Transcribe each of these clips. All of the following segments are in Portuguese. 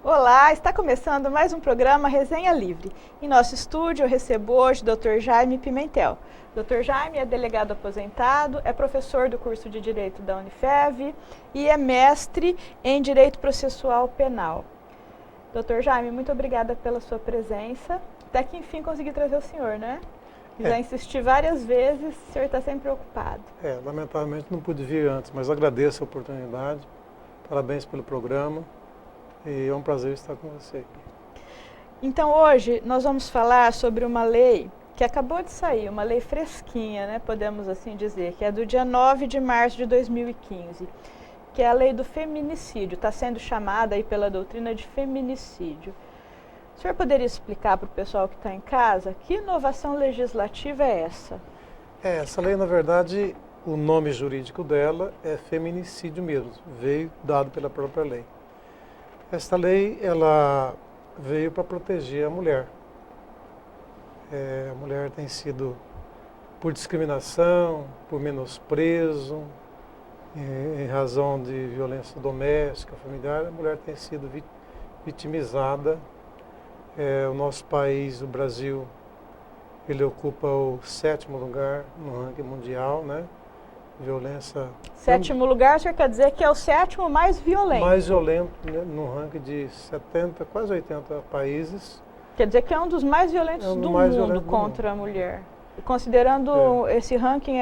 Olá, está começando mais um programa Resenha Livre. Em nosso estúdio eu recebo hoje o Dr. Jaime Pimentel. Dr. Jaime é delegado aposentado, é professor do curso de Direito da Unifev e é mestre em Direito Processual Penal. Dr. Jaime, muito obrigada pela sua presença. Até que enfim consegui trazer o senhor, né? Já insisti várias vezes, o senhor está sempre ocupado. Lamentavelmente não pude vir antes, mas agradeço a oportunidade. Parabéns pelo programa. E é um prazer estar com você aqui. Então hoje nós vamos falar sobre uma lei que acabou de sair, uma lei fresquinha, né, podemos assim dizer, que é do dia 9 de março de 2015, que é a lei do feminicídio, está sendo chamada aí pela doutrina de feminicídio. O senhor poderia explicar para o pessoal que está em casa que inovação legislativa é essa? Essa lei, na verdade, o nome jurídico dela é feminicídio mesmo, veio dado pela própria lei. Esta lei, ela veio para proteger a mulher. A mulher tem sido, por discriminação, por menosprezo, em razão de violência doméstica, familiar, a mulher tem sido vitimizada. O nosso país, o Brasil, ele ocupa o 7º lugar no ranking mundial, né? Violência. 7º lugar, o senhor quer dizer que é o 7º mais violento? Mais violento, né, no ranking de 70, quase 80 países. Quer dizer que é um dos mais violentos do mundo contra a mulher. E considerando esse ranking,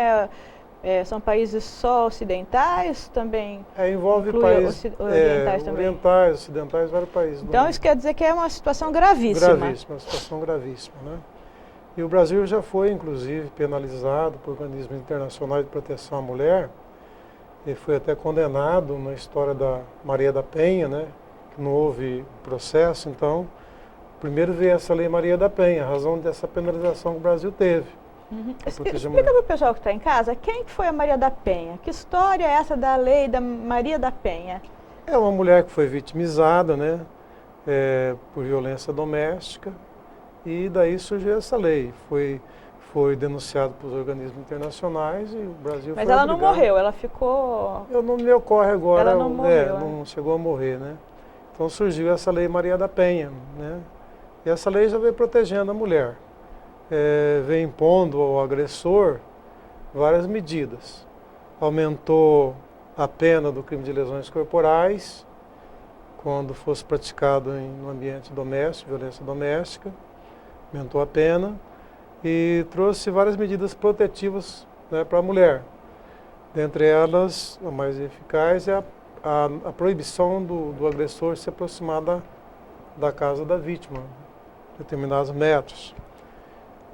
são países só ocidentais também? Envolve países orientais também? Orientais, ocidentais, vários países do mundo. Então isso quer dizer que é uma situação gravíssima? Gravíssima, uma situação gravíssima, né? E o Brasil já foi, inclusive, penalizado por organismos internacionais de proteção à mulher. Ele foi até condenado na história da Maria da Penha, né? Que não houve processo. Então, primeiro veio essa lei Maria da Penha, a razão dessa penalização que o Brasil teve. Explica para o pessoal que está em casa, quem foi a Maria da Penha? Que história é essa da lei da Maria da Penha? É uma mulher que foi vitimizada, né? Por violência doméstica. E daí surgiu essa lei, foi denunciado pelos organismos internacionais e o Brasil Mas foi ela obrigado. Não morreu, ela ficou... Não me ocorre agora, ela não morreu, não chegou a morrer, né? Então surgiu essa lei Maria da Penha, né? E essa lei já veio protegendo a mulher, vem impondo ao agressor várias medidas. Aumentou a pena do crime de lesões corporais, quando fosse praticado no ambiente doméstico, violência doméstica. Aumentou a pena e trouxe várias medidas protetivas, né, para a mulher. Dentre elas, a mais eficaz é a proibição do agressor se aproximar da casa da vítima, determinados metros.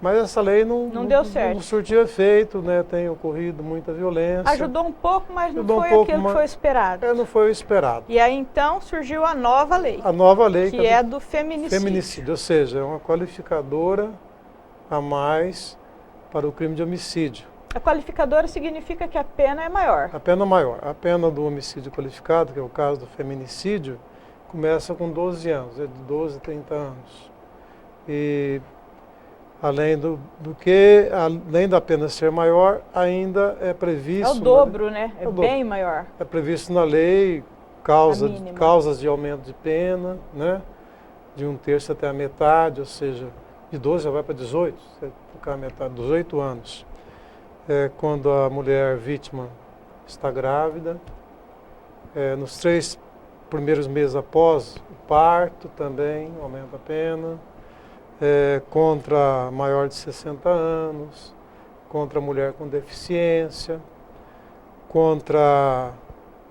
Mas essa lei não deu certo. Não surtiu efeito, né, tem ocorrido muita violência. Ajudou um pouco, mas não foi aquilo que foi esperado. Não foi o esperado. E aí então surgiu a nova lei. A nova lei. Que é do feminicídio. Ou seja, é uma qualificadora a mais para o crime de homicídio. A qualificadora significa que a pena é maior. A pena maior. A pena do homicídio qualificado, que é o caso do feminicídio, começa com 12 anos, de 12 a 30 anos. E além além da pena ser maior, ainda é previsto... É o dobro, né? É bem maior. É previsto na lei causas de aumento de pena, né? De 1/3 até a metade, ou seja, de 12 já vai para 18, ficar a metade, 18 anos. Quando a mulher vítima está grávida, nos 3 primeiros meses após o parto também aumenta a pena. Contra maior de 60 anos, contra mulher com deficiência, contra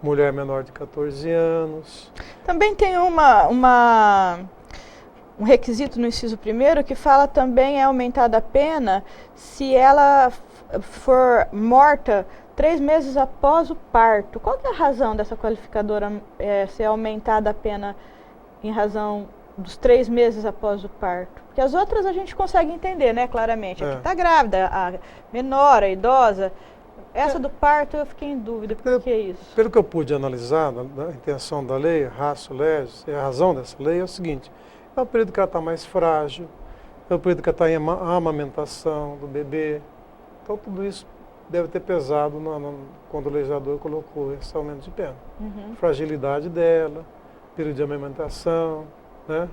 mulher menor de 14 anos. Também tem um requisito no inciso 1º que fala também é aumentada a pena se ela for morta 3 meses após o parto. Qual que é a razão dessa qualificadora ser aumentada a pena em razão dos 3 meses após o parto? Porque as outras a gente consegue entender, né, claramente. A que está grávida, a menor, a idosa. Essa do parto eu fiquei em dúvida, por que isso? Pelo que eu pude analisar, a intenção da lei, ratio legis, a razão dessa lei é o seguinte: é o período que ela está mais frágil, é o período que ela está em amamentação do bebê. Então tudo isso deve ter pesado quando o legislador colocou esse aumento de pena. Fragilidade dela, período de amamentação, né?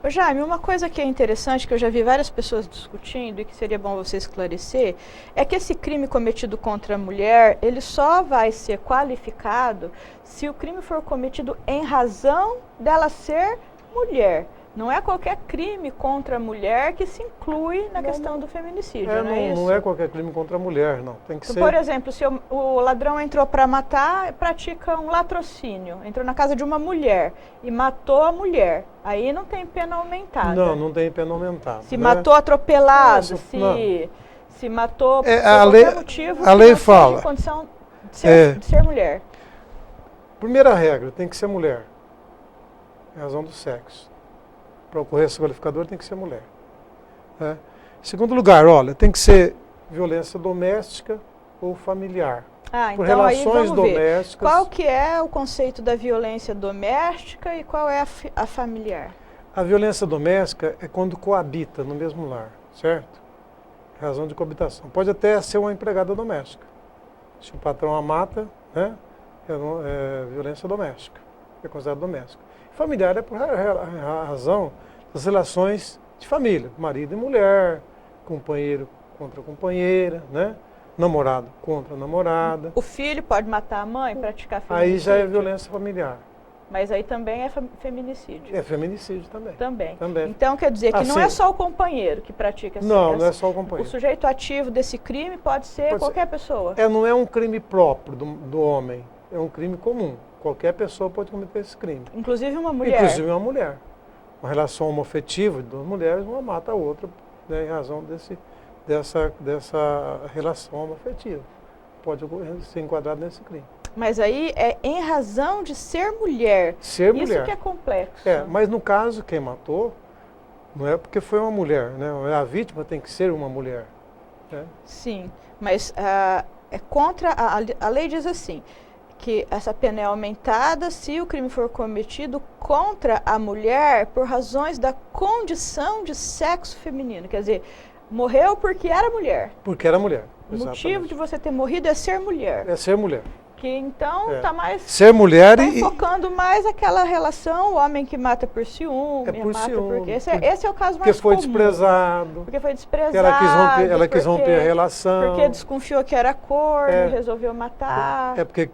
Ô Jaime, uma coisa que é interessante, que eu já vi várias pessoas discutindo e que seria bom você esclarecer, é que esse crime cometido contra a mulher, ele só vai ser qualificado se o crime for cometido em razão dela ser mulher. Não é qualquer crime contra a mulher que se inclui na questão do feminicídio, não é isso? Não é qualquer crime contra a mulher, não. Tem que ser... Por exemplo, se o ladrão entrou para matar, pratica um latrocínio, entrou na casa de uma mulher e matou a mulher, aí não tem pena aumentada. Não tem pena aumentada. Se matou atropelado, se matou por qualquer motivo, a lei fala, em condição de ser mulher. Primeira regra, tem que ser mulher. É a razão do sexo. Para ocorrer esse qualificador tem que ser mulher. Né? Segundo lugar, olha, tem que ser violência doméstica ou familiar. Por então relações aí vamos domésticas. Ver. Qual que é o conceito da violência doméstica e qual é a familiar? A violência doméstica é quando coabita no mesmo lar, certo? Razão de coabitação. Pode até ser uma empregada doméstica. Se o patrão a mata, né, é violência doméstica. É considerado doméstica. Familiar é por razão das relações de família, marido e mulher, companheiro contra companheira, né? Namorado contra namorada. O filho pode matar a mãe, praticar feminicídio? Aí já é violência familiar. Mas aí também é feminicídio? É feminicídio também. Também. Então quer dizer que não é só o companheiro que pratica não é só o companheiro. O sujeito ativo desse crime pode ser qualquer pessoa? Não é um crime próprio do homem, é um crime comum. Qualquer pessoa pode cometer esse crime. Inclusive uma mulher? Inclusive uma mulher. Uma relação homoafetiva de duas mulheres, uma mata a outra, né, em razão dessa relação homoafetiva. Pode ser enquadrado nesse crime. Mas aí é em razão de ser mulher. Ser mulher. Isso que é complexo. Mas no caso, quem matou, não é porque foi uma mulher, né? A vítima tem que ser uma mulher. Né? Sim, mas é contra, a lei diz assim, que essa pena é aumentada se o crime for cometido contra a mulher por razões da condição de sexo feminino. Quer dizer, morreu porque era mulher. Porque era mulher. O motivo de você ter morrido é ser mulher. É ser mulher. Que então está mais... Ser mulher focando mais aquela relação, o homem que mata por ciúme. Por ciúme. Porque esse é o caso mais comum. Porque foi desprezado. Porque foi desprezado. Ela quis romper a relação. Porque desconfiou que era corno e resolveu matar. Porque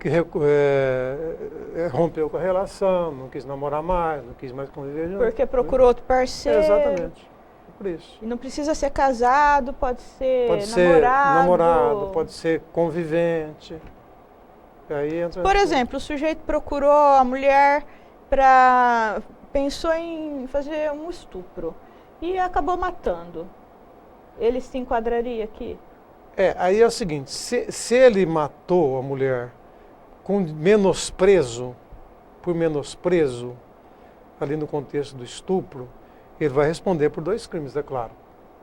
rompeu com a relação, não quis namorar mais, não quis mais conviver junto. Porque procurou outro parceiro. Exatamente. Por isso. E não precisa ser casado, pode ser namorado, pode ser convivente. Aí entra Por exemplo, o sujeito procurou a mulher pensou em fazer um estupro e acabou matando. Ele se enquadraria aqui? Aí é o seguinte, se ele matou a mulher com menosprezo, ali no contexto do estupro, ele vai responder por 2 crimes, é claro.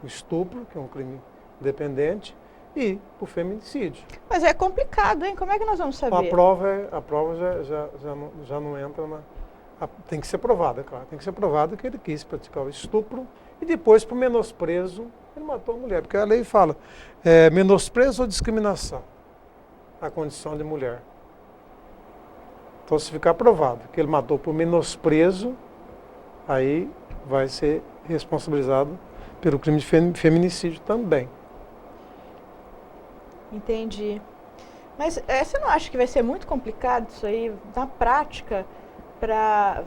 O estupro, que é um crime independente, e o feminicídio. Mas é complicado, hein? Como é que nós vamos saber? A prova já não entra tem que ser provada, é claro. Tem que ser provado que ele quis praticar o estupro e depois, por menosprezo, ele matou a mulher. Porque a lei fala, menosprezo ou discriminação à condição de mulher. Então, se ficar provado que ele matou por menosprezo, aí vai ser responsabilizado pelo crime de feminicídio também. Entendi. Mas você não acha que vai ser muito complicado isso aí, na prática, para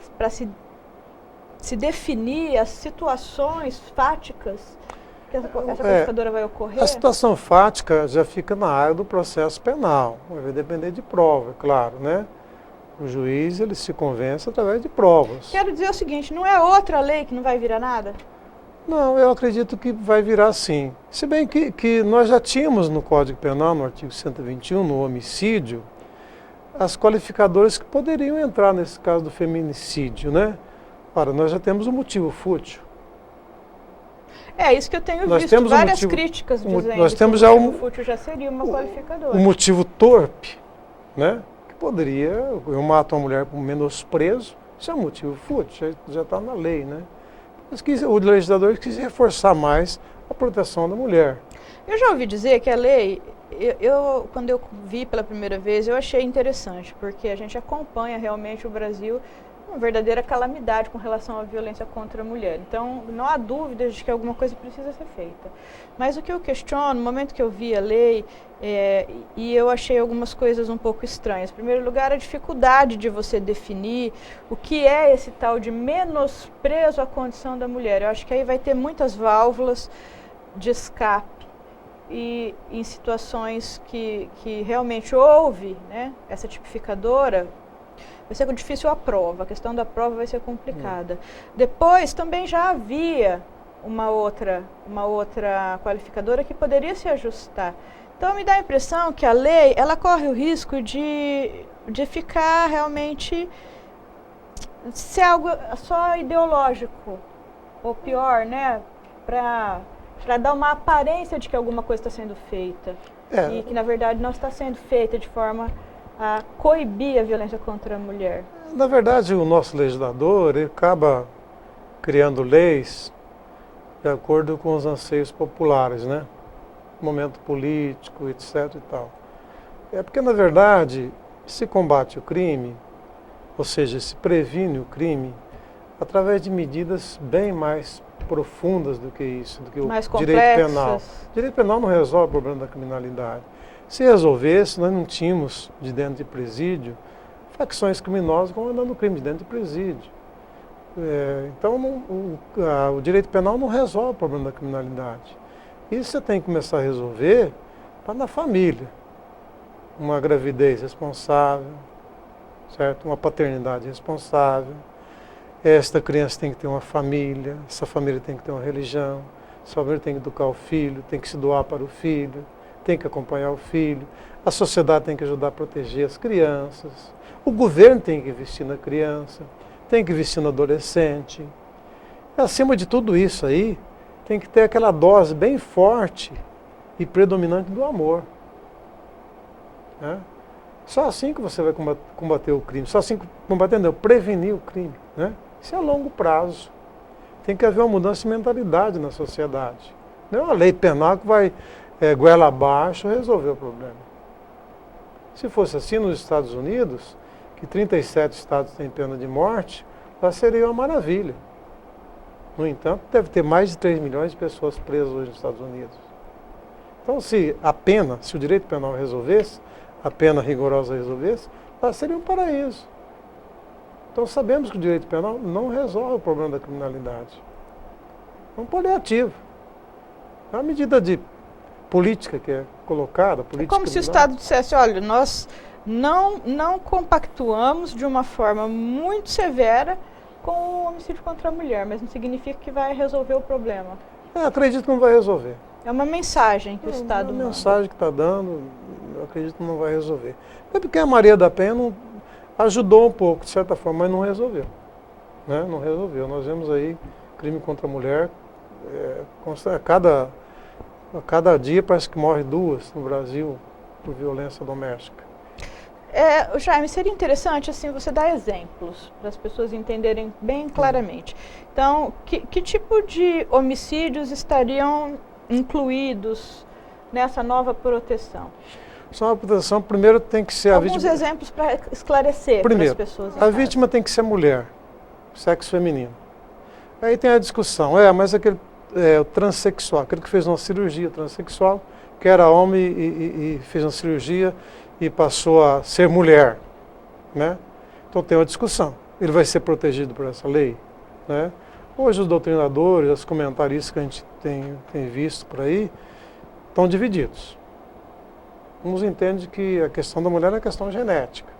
se definir as situações fáticas que essa qualificadora vai ocorrer? A situação fática já fica na área do processo penal. Vai depender de prova, é claro, né? O juiz, ele se convence através de provas. Quero dizer o seguinte, não é outra lei que não vai virar nada? Não, eu acredito que vai virar sim. Se bem que nós já tínhamos no Código Penal, no artigo 121, no homicídio, as qualificadoras que poderiam entrar nesse caso do feminicídio, né? Ora, nós já temos um motivo fútil. É isso que eu tenho Nós visto, temos várias motivo, críticas dizendo nós temos que já o motivo fútil já seria uma qualificadora. um motivo torpe, né? Que poderia, eu mato uma mulher por menosprezo, isso é um motivo fútil, já está na lei, né? Mas o legislador quis reforçar mais a proteção da mulher. Eu já ouvi dizer que a lei, quando eu vi pela primeira vez, eu achei interessante, porque a gente acompanha realmente o Brasil uma verdadeira calamidade com relação à violência contra a mulher. Então, não há dúvida de que alguma coisa precisa ser feita. Mas o que eu questiono, no momento que eu vi a lei, e eu achei algumas coisas um pouco estranhas. Em primeiro lugar, a dificuldade de você definir o que é esse tal de menosprezo à condição da mulher. Eu acho que aí vai ter muitas válvulas de escape. E em situações que realmente houve, né, essa tipificadora, vai ser difícil a prova, a questão da prova vai ser complicada. Depois também já havia uma outra qualificadora que poderia se ajustar. Então me dá a impressão que a lei, ela corre o risco de ficar realmente, ser algo só ideológico, ou pior, né, para dar uma aparência de que alguma coisa está sendo feita. E que na verdade não está sendo feita de forma a coibir a violência contra a mulher. Na verdade, o nosso legislador ele acaba criando leis de acordo com os anseios populares, né? Momento político, etc. e tal. É porque, na verdade, se combate o crime, ou seja, se previne o crime, através de medidas bem mais profundas do que isso, do que o direito penal. O direito penal não resolve o problema da criminalidade. Se resolvesse, nós não tínhamos de dentro de presídio facções criminosas comandando crime de dentro de presídio. Então, o direito penal não resolve o problema da criminalidade. Isso você tem que começar a resolver na família. Uma gravidez responsável, certo? Uma paternidade responsável. Esta criança tem que ter uma família, essa família tem que ter uma religião, essa família tem que educar o filho, tem que se doar para o filho, tem que acompanhar o filho, a sociedade tem que ajudar a proteger as crianças, o governo tem que investir na criança, tem que investir no adolescente. Acima de tudo isso aí, tem que ter aquela dose bem forte e predominante do amor. Né? Só assim que você vai combater o crime, só assim que prevenir o crime. Né? Isso é a longo prazo. Tem que haver uma mudança de mentalidade na sociedade. Não é uma lei penal que vai goela abaixo resolver o problema. Se fosse assim nos Estados Unidos, que 37 estados têm pena de morte, lá seria uma maravilha. No entanto, deve ter mais de 3 milhões de pessoas presas hoje nos Estados Unidos. Então, se o direito penal resolvesse, a pena rigorosa resolvesse, lá seria um paraíso. Então sabemos que o direito penal não resolve o problema da criminalidade. É um paliativo. É uma medida de política que é colocada, política. É como se o Estado dissesse, olha, nós não compactuamos de uma forma muito severa com o homicídio contra a mulher, mas não significa que vai resolver o problema. Acredito que não vai resolver. É uma mensagem que o Estado manda. É uma mensagem que está dando, eu acredito que não vai resolver. É porque a Maria da Penha não ajudou um pouco, de certa forma, mas não resolveu. Né? Não resolveu. Nós vemos aí crime contra a mulher, a cada dia parece que morre 2 no Brasil por violência doméstica. Jaime, seria interessante assim, você dar exemplos para as pessoas entenderem bem claramente. Então, que tipo de homicídios estariam incluídos nessa nova proteção? Essa nova proteção, primeiro tem que ser a vítima. Alguns exemplos para esclarecer para as pessoas. A vítima tem que ser mulher, sexo feminino. Aí tem a discussão, mas o transexual, aquele que fez uma cirurgia transexual, que era homem e fez uma cirurgia e passou a ser mulher, né? Então tem uma discussão. Ele vai ser protegido por essa lei, né? Hoje os doutrinadores, os comentaristas que a gente tem visto por aí, estão divididos. Uns entendem que a questão da mulher é uma questão genética,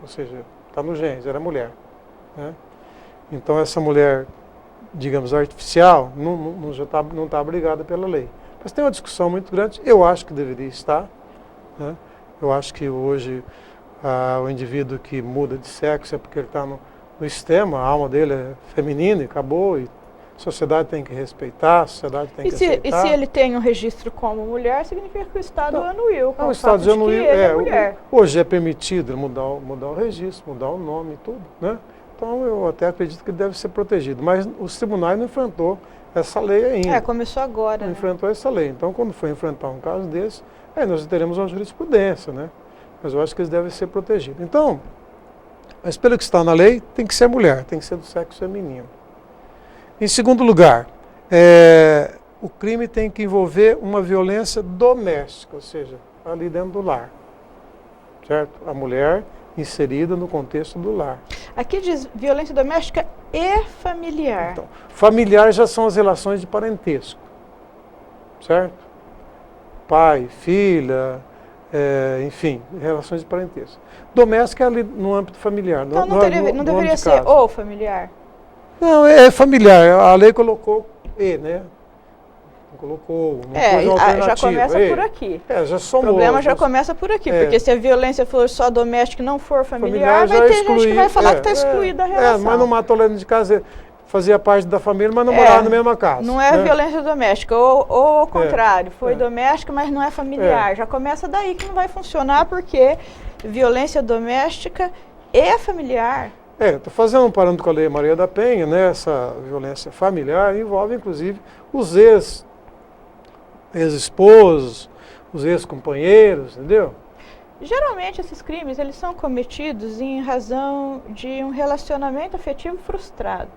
ou seja, está no genes, era mulher, né? Então essa mulher, digamos, artificial, não está abrigada pela lei. Mas tem uma discussão muito grande, eu acho que deveria estar, né? Eu acho que hoje o indivíduo que muda de sexo é porque ele está no sistema, a alma dele é feminina e acabou, e a sociedade tem que respeitar, a sociedade tem que aceitar. E se ele tem um registro como mulher, significa que o Estado anuiu. O Estado já anuiu. Mulher. Hoje é permitido mudar o registro, mudar o nome e tudo, né? Então eu até acredito que ele deve ser protegido. Mas os tribunais não enfrentou essa lei ainda. Começou agora. Não né? enfrentou essa lei. Então, quando for enfrentar um caso desse, aí nós teremos uma jurisprudência, né? Mas eu acho que eles devem ser protegidos. Então, mas pelo que está na lei, tem que ser mulher, tem que ser do sexo feminino. Em segundo lugar, o crime tem que envolver uma violência doméstica, ou seja, ali dentro do lar. Certo? A mulher inserida no contexto do lar. Aqui diz violência doméstica e familiar. Então, familiar já são as relações de parentesco. Certo? Pai, filha, enfim, relações de parentesco. Doméstica é ali no âmbito familiar. Então não deveria ser ou familiar? Não, é familiar. A lei colocou E, né? Colocou uma coisa alternativa. Já começa por aqui. Já somou. O problema já começa por aqui, porque se a violência for só doméstica e não for familiar vai ter gente que vai falar que está excluída da relação. Mas não matou dentro de casa, fazia parte da família, mas não morava na mesma casa. Não é violência doméstica, ou ao contrário, foi doméstica, mas não é familiar. Já começa daí que não vai funcionar, porque violência doméstica e familiar. Estou fazendo um parâmetro com a Lei Maria da Penha, né? Essa violência familiar envolve, inclusive, os ex-esposos, os ex-companheiros, entendeu? Geralmente esses crimes eles são cometidos em razão de um relacionamento afetivo frustrado.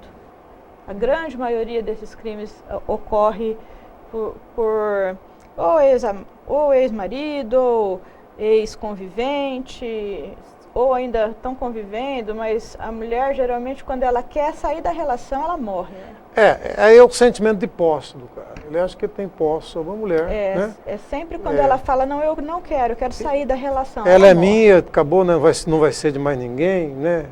A grande maioria desses crimes ocorre por ou ex-marido, ou ex-convivente, ou ainda estão convivendo, mas a mulher geralmente quando ela quer sair da relação, ela morre. Né? Aí é o sentimento de posse do cara. Ele acha que ele tem posse sobre a mulher. Né? É sempre quando ela fala, não, eu não quero, eu quero sair da relação. Ela é minha, acabou, não vai ser de mais ninguém, né?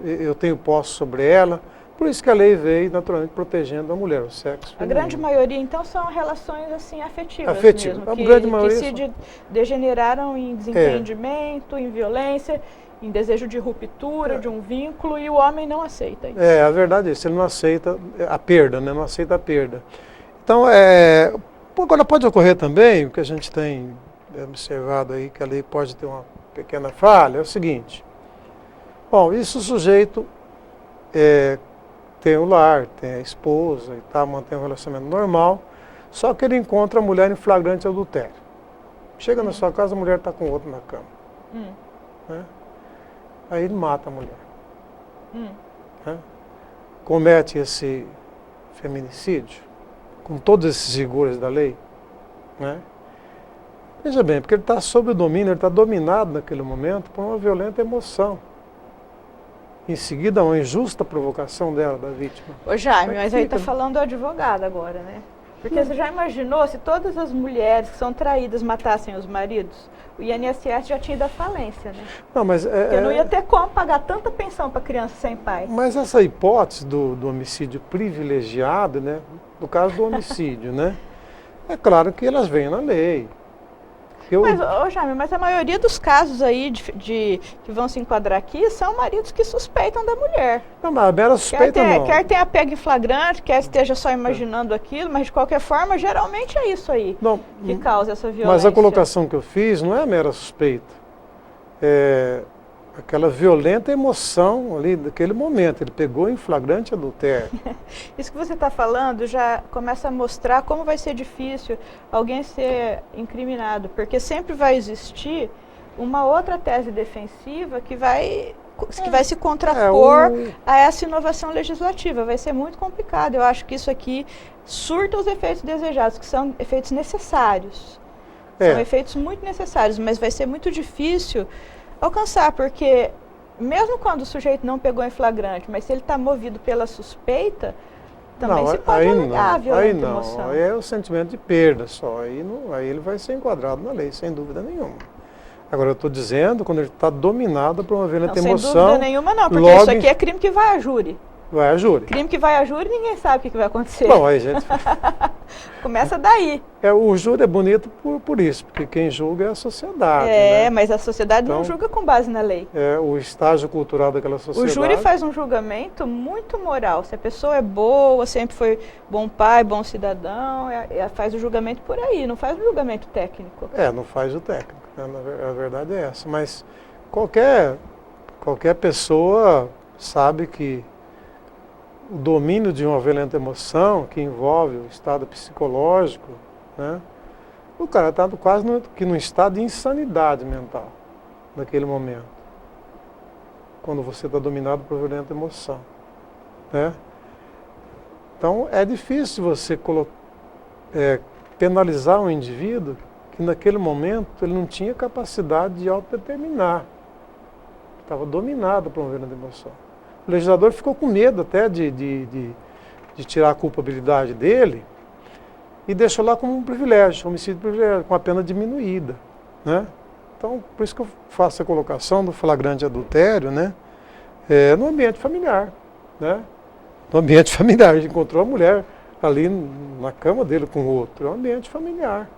Eu tenho posse sobre ela. Por isso que a lei veio, naturalmente, protegendo a mulher, o sexo feminino. A grande maioria, então, são relações assim, afetivas mesmo, que se degeneraram em desentendimento, em violência, em desejo de ruptura de um vínculo, e o homem não aceita isso. A verdade é isso, ele não aceita a perda, né? Não aceita a perda. Então, agora pode ocorrer também, o que a gente tem observado aí, que a lei pode ter uma pequena falha, é o seguinte. Bom, isso o sujeito tem o lar, tem a esposa e tal, mantém um relacionamento normal, só que ele encontra a mulher em flagrante adultério. Chega na sua casa, a mulher está com outro na cama. Né? Aí ele mata a mulher. Né? Comete esse feminicídio, com todos esses rigores da lei. Né? Veja bem, porque ele está sob o domínio, ele está dominado naquele momento por uma violenta emoção. Em seguida, uma injusta provocação dela, da vítima. Ô Jaime, mas aí está falando do advogado agora, né? Porque você já imaginou se todas as mulheres que são traídas matassem os maridos? O INSS já tinha ido à falência, né? Não, mas porque não ia ter como pagar tanta pensão para criança sem pai. Mas essa hipótese do homicídio privilegiado, né? No caso do homicídio, né? É claro que elas vêm na lei. Mas, Jaime, mas a maioria dos casos aí que vão se enquadrar aqui são maridos que suspeitam da mulher. Não, mas a mera suspeita não. Quer tenha pego em flagrante, quer esteja só imaginando aquilo, mas de qualquer forma, geralmente é isso aí que causa essa violência. Mas a colocação que eu fiz não é a mera suspeita. É aquela violenta emoção ali daquele momento. Ele pegou em flagrante adultério. Isso que você está falando já começa a mostrar como vai ser difícil alguém ser incriminado, porque sempre vai existir uma outra tese defensiva que vai se contrapor a essa inovação legislativa. Vai ser muito complicado. Eu acho que isso aqui surta os efeitos desejados, que são efeitos necessários. São efeitos muito necessários, mas vai ser muito difícil alcançar, porque mesmo quando o sujeito não pegou em flagrante, mas se ele está movido pela suspeita, também se pode alegar a violenta emoção. Aí é o sentimento de perda só, aí ele vai ser enquadrado na lei, sem dúvida nenhuma. Agora eu estou dizendo quando ele está dominado por uma violenta emoção. Sem dúvida nenhuma não, porque isso aqui é crime que vai a júri. Vai a júri. Crime que vai a júri, ninguém sabe o que vai acontecer. Bom, aí, gente. Começa daí. O júri é bonito por isso, porque quem julga é a sociedade. Né? Mas a sociedade Então, não julga com base na lei. É o estágio cultural daquela sociedade. O júri faz um julgamento muito moral. Se a pessoa é boa, sempre foi bom pai, bom cidadão, faz o julgamento por aí, não faz o julgamento técnico. Não faz o técnico. Né? A verdade é essa. Mas qualquer pessoa sabe que o domínio de uma violenta emoção, que envolve o estado psicológico, né? O cara está quase num estado de insanidade mental, naquele momento, quando você está dominado por violenta emoção. Né? Então, é difícil você penalizar um indivíduo que naquele momento ele não tinha capacidade de autodeterminar, estava dominado por uma violenta emoção. O legislador ficou com medo até de tirar a culpabilidade dele e deixou lá como um privilégio, homicídio privilégio, com a pena diminuída. Né? Então, por isso que eu faço a colocação do flagrante adultério, né? No ambiente familiar. Né? No ambiente familiar, a gente encontrou a mulher ali na cama dele com o outro. É um ambiente familiar.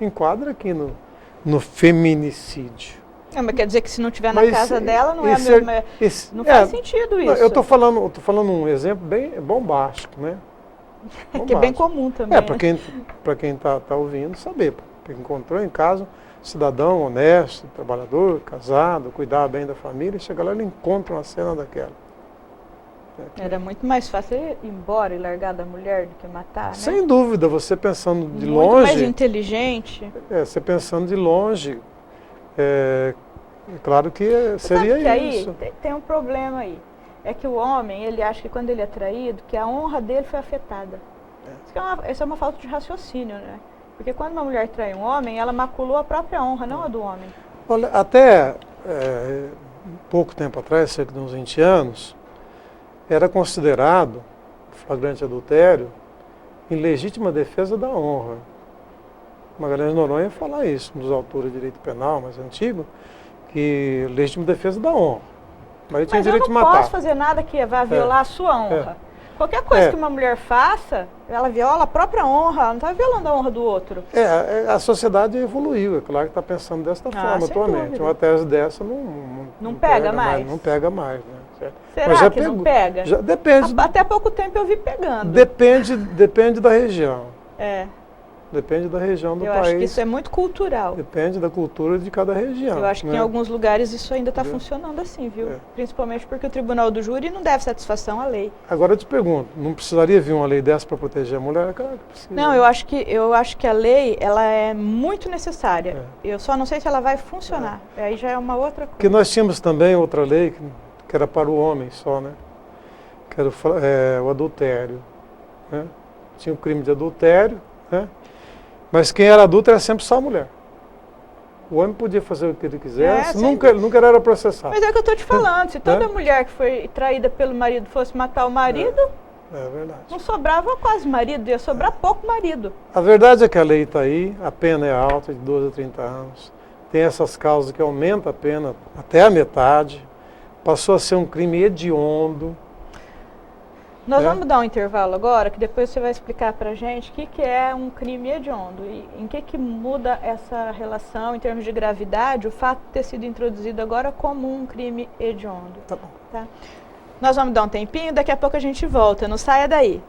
Enquadra aqui no feminicídio. Mas quer dizer que se não estiver na casa dela, não é a mesma... não faz sentido isso. Eu estou falando um exemplo bem bombástico, né? Bombástico. Que é bem comum também. Para quem está ouvindo, saber. Porque encontrou em casa cidadão honesto, trabalhador, casado, cuidar bem da família, chega lá e ele encontra uma cena daquela. Era muito mais fácil ir embora e largar da mulher do que matar, né? Sem dúvida, você pensando de muito longe... mais inteligente. Você pensando de longe... claro que seria isso. Aí tem um problema aí. É que o homem, ele acha que quando ele é traído, que a honra dele foi afetada. Isso é uma falta de raciocínio, né? Porque quando uma mulher trai um homem, ela maculou a própria honra, não a do homem. Olha, até pouco tempo atrás, cerca de uns 20 anos, era considerado flagrante adultério em legítima defesa da honra. Magalhães Noronha ia falar isso, um dos autores de direito penal mais antigo, que legítima defesa da honra. Mas ele tinha direito de matar. Eu não posso fazer nada que vá violar a sua honra. Qualquer coisa que uma mulher faça, ela viola a própria honra, ela não está violando a honra do outro. A sociedade evoluiu, é claro que está pensando desta forma atualmente. Dúvida. Uma tese dessa não pega mais. Não pega mais, né? Será que não pega? Depende. Até pouco tempo eu vi pegando. Depende da região. Depende da região do país. Eu acho que isso é muito cultural. Depende da cultura de cada região. Eu acho que em alguns lugares isso ainda está funcionando assim, viu? Principalmente porque o tribunal do júri não deve satisfação à lei. Agora eu te pergunto, não precisaria vir uma lei dessa para proteger a mulher? Claro que precisa. Não, eu acho que a lei ela é muito necessária. Eu só não sei se ela vai funcionar. Aí já é uma outra coisa. Porque nós tínhamos também outra lei que era para o homem só, né? Que era o adultério. Né? Tinha o crime de adultério, né? Mas quem era adulto era sempre só a mulher. O homem podia fazer o que ele quisesse, nunca era processado. Mas é o que eu estou te falando, se toda mulher que foi traída pelo marido fosse matar o marido, é verdade. Não sobrava quase marido, ia sobrar pouco marido. A verdade é que a lei está aí, a pena é alta, de 12 a 30 anos. Tem essas causas que aumentam a pena até a metade. Passou a ser um crime hediondo. Nós vamos dar um intervalo agora, que depois você vai explicar para a gente o que é um crime hediondo e em que muda essa relação em termos de gravidade, o fato de ter sido introduzido agora como um crime hediondo. Tá bom. Tá? Nós vamos dar um tempinho, daqui a pouco a gente volta, não saia daí.